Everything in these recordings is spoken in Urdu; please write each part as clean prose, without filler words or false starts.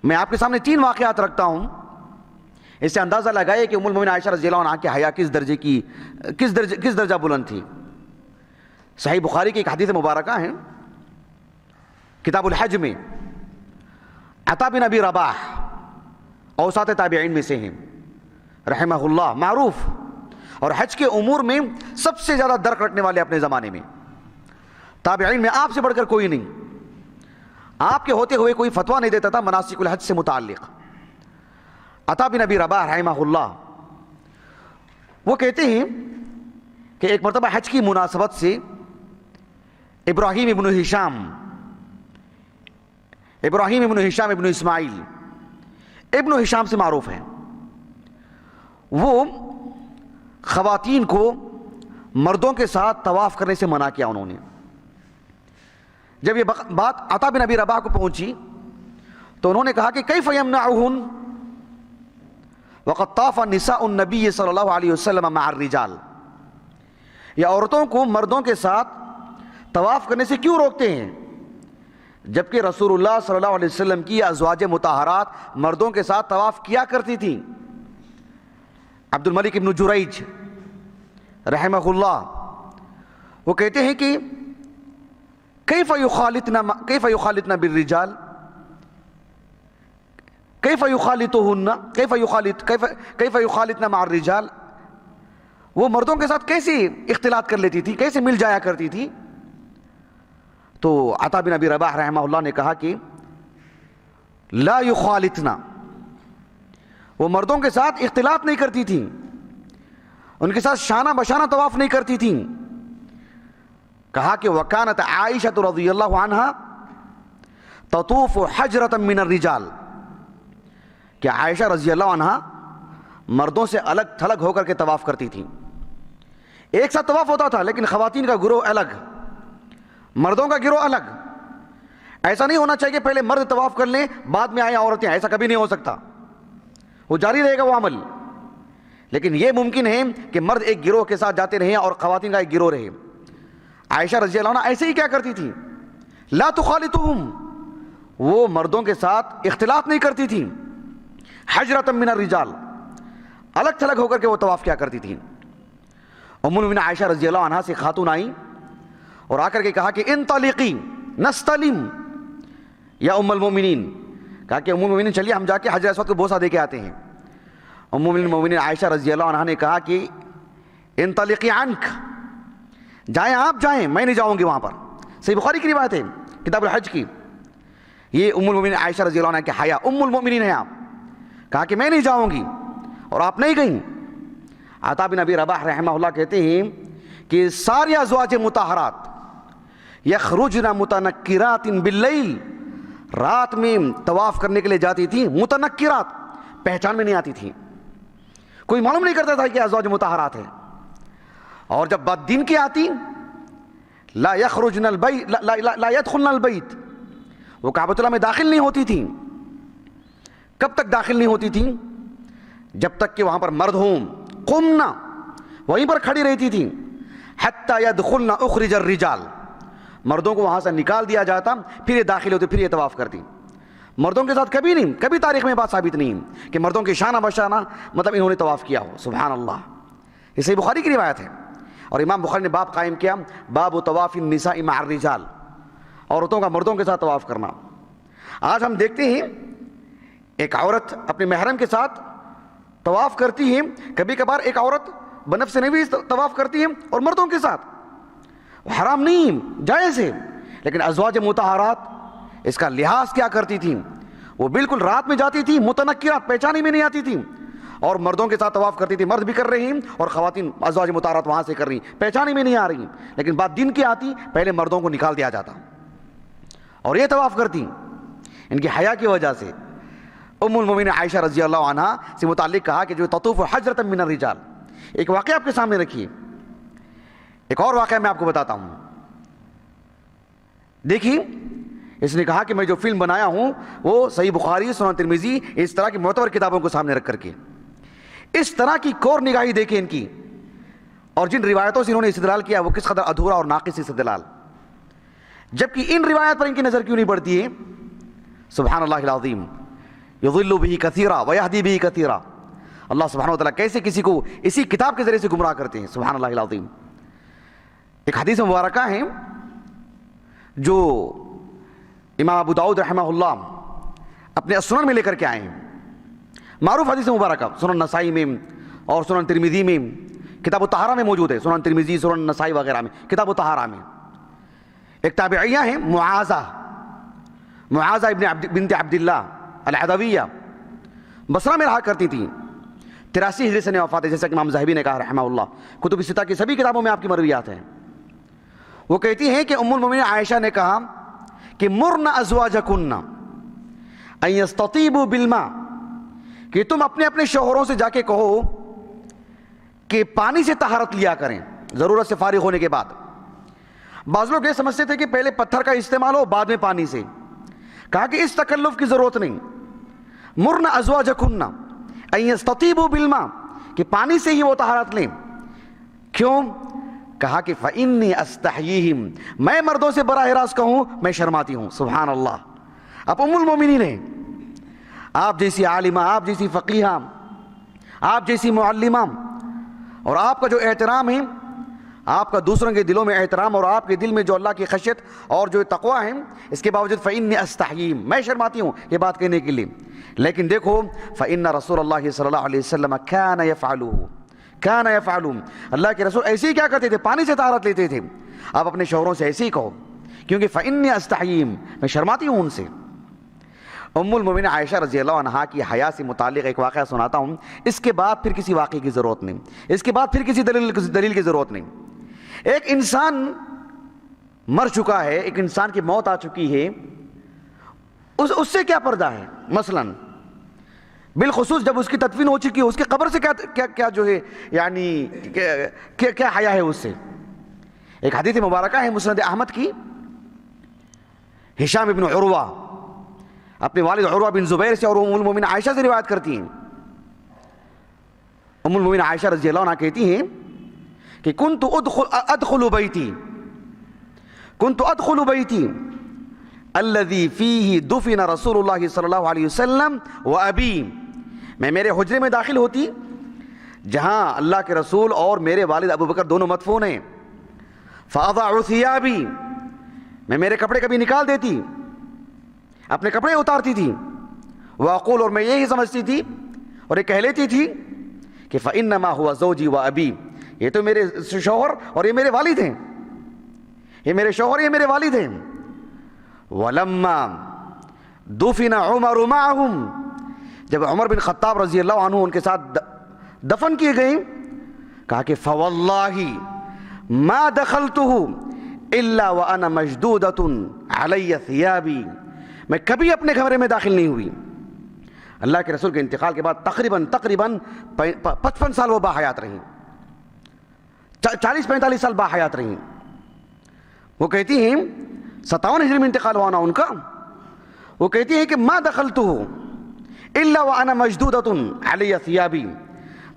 میں آپ کے سامنے 3 واقعات رکھتا ہوں، اس سے اندازہ لگائے کہ ام المومنین عائشہ رضی اللہ عنہا کی حیا کس درجہ بلند تھی۔ صحیح بخاری کی ایک حدیث مبارکہ ہے، کتاب الحج میں، عطا بن ابی رباح اوساط تابعین میں سے ہیں رحمہ اللہ، معروف اور حج کے امور میں سب سے زیادہ درک رکھنے والے اپنے زمانے میں، تابعین میں آپ سے بڑھ کر کوئی نہیں، آپ کے ہوتے ہوئے کوئی فتویٰ نہیں دیتا تھا مناسک الحج سے متعلق۔ عطا بن ابی رباح رحمہ اللہ وہ کہتے ہیں کہ ایک مرتبہ حج کی مناسبت سے ابراہیم ابن ہشام ابن اسماعیل ابن ہشام سے معروف ہیں، وہ خواتین کو مردوں کے ساتھ طواف کرنے سے منع کیا انہوں نے۔ جب یہ بات عطا بن ابی رباح کو پہنچی تو انہوں نے کہا کہ کیف یمنعہن وقد طاف نساء النبی صلی اللہ علیہ وسلم مع الرجال، یہ عورتوں کو مردوں کے ساتھ طواف کرنے سے کیوں روکتے ہیں جبکہ رسول اللہ صلی اللہ علیہ وسلم کی ازواج مطہرات مردوں کے ساتھ طواف کیا کرتی تھیں۔ عبد الملک ابن جریج رحمہ اللہ وہ کہتے ہیں کہ کیف یخالطن بالرجال کیف یخالطن مع الرجال، وہ مردوں کے ساتھ کیسے اختلاط کر لیتی تھی، کیسے مل جایا کرتی تھی؟ تو عطا بن ابی رباح رحمہ اللہ نے کہا کہ لا یخالطن، وہ مردوں کے ساتھ اختلاط نہیں کرتی تھیں، ان کے ساتھ شانہ بشانہ طواف نہیں کرتی تھیں۔ کہا کہ وکانت عائشہ رضی اللہ عنہا تطوف حجرۃ من الرجال، کہ عائشہ رضی اللہ عنہا مردوں سے الگ تھلگ ہو کر کے طواف کرتی تھیں، ایک ساتھ طواف ہوتا تھا لیکن خواتین کا گروہ الگ، مردوں کا گروہ الگ۔ ایسا نہیں ہونا چاہیے کہ پہلے مرد طواف کر لیں بعد میں آئیں عورتیں، ایسا کبھی نہیں ہو سکتا، وہ جاری رہے گا وہ عمل۔ لیکن یہ ممکن ہے کہ مرد ایک گروہ کے ساتھ جاتے رہیں اور خواتین کا ایک گروہ رہے۔ عائشہ رضی اللہ عنہ ایسے ہی کیا کرتی تھی، لا تخالطہم، وہ مردوں کے ساتھ اختلاط نہیں کرتی تھی، حجرۃ من الرجال، الگ تھلگ ہو کر کے وہ طواف کیا کرتی تھی۔ ام المؤمنین عائشہ رضی اللہ عنہا سے خاتون آئیں اور آ کر کے کہا کہ انطلقی نستلم یا ام المؤمنین، کہا کہ ام المؤمنین چلیے ہم جا کے حجر اسود کو بوسہ دے کے آتے ہیں۔ ام المؤمنین عائشہ رضی اللہ عنہا نے کہا کہ انطلقی عنک، جائیں آپ جائیں، میں نہیں جاؤں گی وہاں پر۔ صحیح بخاری کی روایت ہے کتاب الحج کی، یہ ام المؤمنین عائشہ رضی اللہ عنہا کے حیا، ام المؤمنین ہیں آپ، کہا کہ میں نہیں جاؤں گی اور آپ نہیں گئیں۔ عطا بن ابی رباح رحمہ اللہ کہتے ہیں کہ ساری ازواج مطہرات یخرجن متنکرات باللیل، رات میں طواف کرنے کے لیے جاتی تھی، متنکرات، پہچان میں نہیں آتی تھی، کوئی معلوم نہیں کرتا تھا کہ ازواج مطہرات ہیں۔ اور جب بات دین کی آتی، لا یخرجن البیت لا یدخلن البیت، وہ کعبۃ اللہ میں داخل نہیں ہوتی تھی۔ کب تک داخل نہیں ہوتی تھی؟ جب تک کہ وہاں پر مرد ہوں، قمنا، وہیں پر کھڑی رہتی تھی، حتی یدخلن اخرج الرجال، مردوں کو وہاں سے نکال دیا جاتا، پھر یہ داخل ہوتے، پھر یہ طواف کرتی۔ مردوں کے ساتھ کبھی نہیں، کبھی تاریخ میں بات ثابت نہیں کہ مردوں کے شانہ بشانہ مطلب انہوں نے طواف کیا ہو، سبحان اللہ۔ یہ صحیح بخاری کی روایت ہے، اور امام بخاری نے باب قائم کیا، باب طواف النساء مع الرجال، عورتوں کا مردوں کے ساتھ طواف کرنا۔ آج ہم دیکھتے ہیں ایک عورت اپنے محرم کے ساتھ طواف کرتی ہے، کبھی کبھار ایک عورت بنفس نبی طواف کرتی ہے اور مردوں کے ساتھ، حرام نہیں، جائز ہے، لیکن ازواج مطہرات اس کا لحاظ کیا کرتی تھیں؟ وہ بالکل رات میں جاتی تھی، متنکرات، پہچانی میں نہیں آتی تھی، اور مردوں کے ساتھ طواف کرتی تھی، مرد بھی کر رہے ہیں اور خواتین ازواج مطہرات وہاں سے کر رہی، پہچانی میں نہیں آ رہی، لیکن بات دین کی آتی، پہلے مردوں کو نکال دیا جاتا اور یہ طواف کرتی۔ ان کی حیا کی وجہ سے ام المؤمنین عائشہ رضی اللہ عنہا سے متعلق کہا کہ جو تطوف حجرۃ من الرجال۔ ایک واقعہ آپ کے سامنے رکھیے، ایک اور واقعہ میں آپ کو بتاتا ہوں۔ دیکھیے، اس نے کہا کہ میں جو فلم بنایا ہوں وہ صحیح بخاری، سنن ترمذی، اس طرح کی معتبر کتابوں کو سامنے رکھ کر کے، اس طرح کی کور نگاہی دیکھیں ان کی، اور جن روایتوں سے انہوں نے استدلال کیا وہ کس قدر ادھورا اور ناقص استدلال، جبکہ ان روایات پر ان کی نظر کیوں نہیں پڑتی ہے؟ سبحان اللہ العظیم۔ یضل به کثیرا ویہدی به کثیرا. اللہ سبحانہ وتعالیٰ کیسے کسی کو اسی کتاب کے ذریعے سے گمراہ کرتے ہیں. سبحان اللہ العظیم. ایک حدیث مبارکہ ہے جو امام ابو داؤد رحمہ اللہ اپنے سنن میں لے کر کے آئے ہیں. معروف حدیث مبارکہ سنن نسائی میں اور سنن ترمذی میں، کتاب الطہارہ میں موجود ہے. سنن ترمذی، سنن نسائی وغیرہ میں، کتاب الطہارہ میں. ایک تابعیہ ہیں معاذہ بنت عبداللہ العدویہ، بصرہ میں رہا کرتی تھیں. 83 ہجری سے وفات ہے، جیسا کہ امام ذہبی نے کہا رحمہ اللہ. کتب الستہ کی سبھی کتابوں میں آپ کی مرویات ہیں. وہ کہتی ہیں کہ ام المؤمنین عائشہ نے کہا کہ مرن ازواجکن ان یستطیبوا بالماء، کہ تم اپنے اپنے شوہروں سے جا کے کہو کہ پانی سے طہارت لیا کریں ضرورت سے فارغ ہونے کے بعد. بعض لوگ یہ سمجھتے تھے کہ پہلے پتھر کا استعمال ہو بعد میں پانی سے. کہا کہ اس تکلف کی ضرورت نہیں. مرن ازواجکن ان یستطیبوا بالماء، کہ پانی سے ہی وہ طہارت لیں. کیوں؟ کہا کہ فإنی استحییہم، میں مردوں سے براہ راست کہوں میں شرماتی ہوں. سبحان اللہ. اب ام المومنین ہیں، آپ جیسی عالمہ، آپ جیسی فقیہہ، آپ جیسی معلمہ، اور آپ کا جو احترام ہے، آپ کا دوسروں کے دلوں میں احترام، اور آپ کے دل میں جو اللہ کی خشیت اور جو تقوی ہے، اس کے باوجود فإنی استحیی، میں شرماتی ہوں یہ بات کہنے کے لیے. لیکن دیکھو فإن رسول اللہ صلی اللہ علیہ وسلم کان یفعلہ، اللہ کے رسول ایسے ہی کیا کرتے تھے؟ پانی سے طہارت لیتے تھے. آپ اپنے شوہروں سے ایسے ہی کہو، کیونکہ فإنی استحیی، میں شرماتی ہوں ان سے. ام المومنین عائشہ رضی اللہ عنہا کی حیا سے متعلق ایک واقعہ سناتا ہوں. اس کے بعد پھر کسی واقعے کی ضرورت نہیں، اس کے بعد پھر کسی دلیل کی ضرورت نہیں. ایک انسان مر چکا ہے، ایک انسان کی موت آ چکی ہے، اس سے کیا پردہ ہے؟ مثلا بالخصوص جب اس کی تدفین ہو چکی ہے، اس کی قبر سے کیا جو ہے یعنی کیا حیا ہے اس سے؟ ایک حدیث مبارکہ ہے مسند احمد کی، ہشام ابن عروہ اپنے والد عروہ بن زبیر سے اور ام المومنین عائشہ سے روایت کرتی ہیں. ام المومنین عائشہ رضی اللہ عنہا کہتی ہیں کہ کنت ادخل بیتی الذی فیہ دفن رسول اللہ صلی اللہ علیہ وسلم و ابی، میں میرے حجرے میں داخل ہوتی جہاں اللہ کے رسول اور میرے والد ابو بکر دونوں مدفون ہیں. فاضع ثیابی، میں میرے کپڑے کبھی نکال دیتی، اپنے کپڑے اتارتی تھی. واقول، اور میں یہی سمجھتی تھی اور یہ کہہ لیتی تھی کہ فإنما هو زوجی و ابی، یہ تو میرے شوہر اور یہ میرے والد ہیں، یہ میرے شوہر یہ میرے والد ہیں. ولما دفن عمر معهم، جب عمر بن خطاب رضی اللہ عنہ ان کے ساتھ دفن کیے گئے، کہا کہ فواللہ ما دخلته الا وانا مشدودۃ علی ثیابی، میں کبھی اپنے کمرے میں داخل نہیں ہوئی. اللہ کے رسول کے انتقال کے بعد تقریباً 55 سال وہ باحیات رہیں، 40-45 سال باحیات رہیں. وہ کہتی ہیں 57 ہجری میں انتقال ہوا نا ان کا. وہ کہتی ہیں کہ ما دخلته الا وانا مشدودۃ علی ثیابی،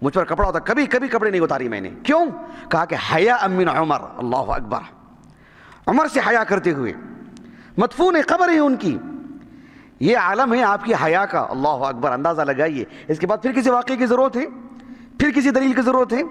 مجھ پر کپڑا ہوتا کبھی کپڑے نہیں اتاری میں نے. کیوں؟ کہا کہ حیاء من عمر. اللہ اکبر، عمر سے حیا کرتے ہوئے. مدفون قبر ہے ان کی، یہ عالم ہے آپ کی حیا کا. اللہ اکبر، اندازہ لگائیے. اس کے بعد پھر کسی واقعے کی ضرورت ہے، پھر کسی دلیل کی ضرورت ہے.